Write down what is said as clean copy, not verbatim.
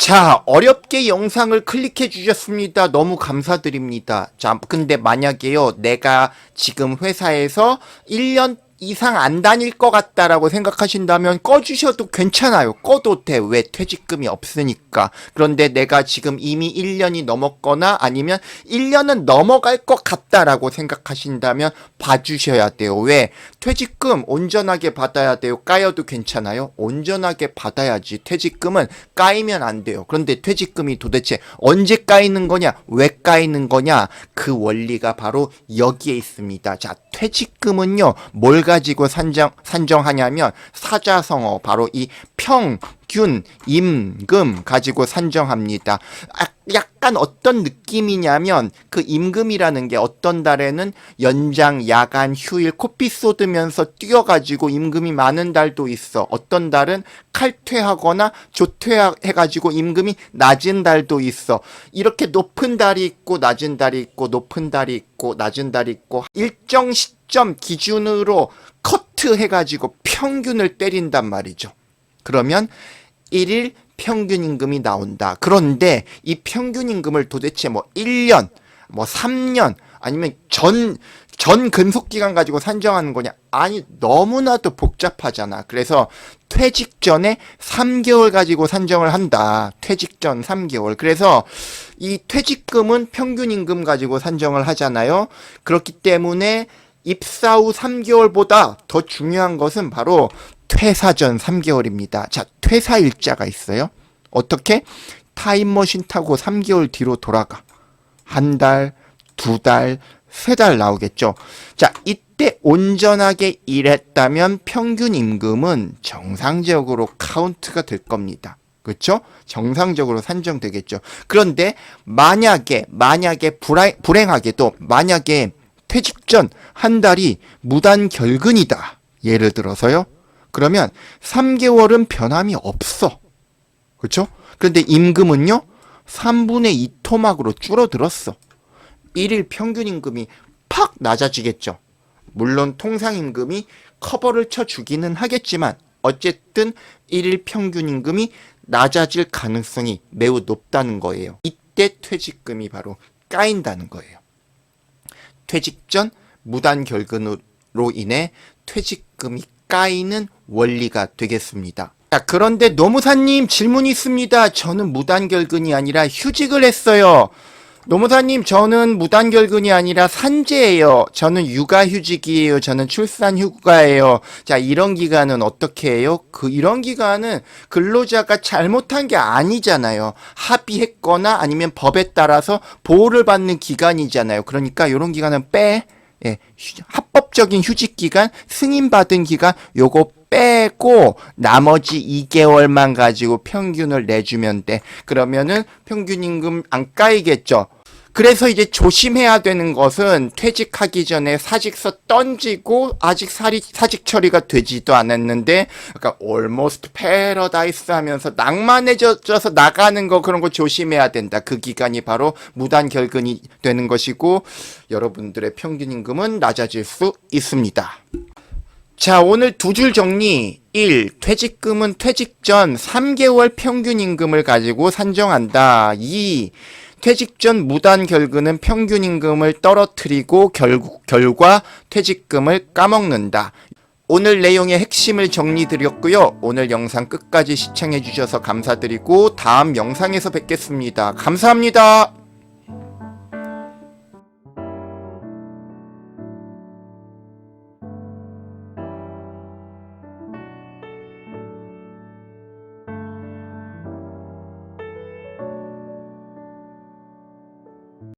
자, 어렵게 영상을 클릭해 주셨습니다. 너무 감사드립니다. 자, 근데 만약에요, 내가 지금 회사에서 1년 이상 안 다닐 것 같다라고 생각하신다면 꺼주셔도 괜찮아요. 꺼도 돼. 왜? 퇴직금이 없으니까. 그런데 내가 지금 이미 1년이 넘었거나 아니면 1년은 넘어갈 것 같다라고 생각하신다면 봐주셔야 돼요. 왜? 퇴직금 온전하게 받아야 돼요. 까여도 괜찮아요. 온전하게 받아야지. 퇴직금은 까이면 안 돼요. 그런데 퇴직금이 도대체 언제 까이는 거냐? 왜 까이는 거냐? 그 원리가 바로 여기에 있습니다. 자, 퇴직금은요, 뭘 가지고 산정하냐면 사자성어, 바로 이 평균 임금 가지고 산정합니다. 약간 어떤 느낌이냐면 그 임금이라는 게 어떤 달에는 연장, 야간, 휴일, 코피 쏟으면서 뛰어가지고 임금이 많은 달도 있어. 어떤 달은 칼퇴하거나 조퇴해가지고 임금이 낮은 달도 있어. 이렇게 높은 달이 있고 낮은 달이 있고 높은 달이 있고 낮은 달이 있고 일정 시점 기준으로 커트해가지고 평균을 때린단 말이죠. 그러면 1일 평균 임금이 나온다. 그런데 이 평균 임금을 도대체 뭐 1년, 뭐 3년, 아니면 전 근속기간 가지고 산정하는 거냐? 아니, 너무나도 복잡하잖아. 그래서 퇴직 전에 3개월 가지고 산정을 한다. 퇴직 전 3개월. 그래서 이 퇴직금은 평균 임금 가지고 산정을 하잖아요. 그렇기 때문에 입사 후 3개월보다 더 중요한 것은 바로 퇴사 전 3개월입니다. 자, 퇴사 일자가 있어요. 어떻게? 타임머신 타고 3개월 뒤로 돌아가. 한 달, 두 달, 세 달 나오겠죠. 자, 이때 온전하게 일했다면 평균 임금은 정상적으로 카운트가 될 겁니다. 그렇죠? 정상적으로 산정되겠죠. 그런데 만약에 불행하게도 만약에 퇴직 전 한 달이 무단 결근이다. 예를 들어서요. 그러면 3개월은 변함이 없어. 그렇죠? 그런데 임금은요, 3분의 2 토막으로 줄어들었어. 1일 평균 임금이 팍 낮아지겠죠. 물론 통상 임금이 커버를 쳐주기는 하겠지만 어쨌든 1일 평균 임금이 낮아질 가능성이 매우 높다는 거예요. 이때 퇴직금이 바로 까인다는 거예요. 퇴직 전 무단 결근으로 인해 퇴직금이 까이는 원리가 되겠습니다. 자, 그런데 노무사님 질문이 있습니다. 저는 무단 결근이 아니라 휴직을 했어요. 노무사님, 저는 무단 결근이 아니라 산재예요. 저는 육아휴직이에요. 저는 출산휴가예요. 자, 이런 기간은 어떻게 해요? 이런 기간은 근로자가 잘못한 게 아니잖아요. 합의했거나 아니면 법에 따라서 보호를 받는 기간이잖아요. 그러니까 이런 기간은 합법적인 휴직 기간, 승인받은 기간 요거 빼고 나머지 2개월만 가지고 평균을 내주면 돼. 그러면은 평균 임금 안 까이겠죠. 그래서 이제 조심해야 되는 것은 퇴직하기 전에 사직서 던지고 아직 사직 처리가 되지도 않았는데 약간 almost paradise 하면서 낭만해져서 나가는 거, 그런 거 조심해야 된다. 그 기간이 바로 무단 결근이 되는 것이고 여러분들의 평균 임금은 낮아질 수 있습니다. 자, 오늘 두 줄 정리. 1. 퇴직금은 퇴직 전 3개월 평균 임금을 가지고 산정한다. 2. 퇴직 전 무단 결근은 평균 임금을 떨어뜨리고 결과 퇴직금을 까먹는다. 오늘 내용의 핵심을 정리드렸고요. 오늘 영상 끝까지 시청해 주셔서 감사드리고 다음 영상에서 뵙겠습니다. 감사합니다.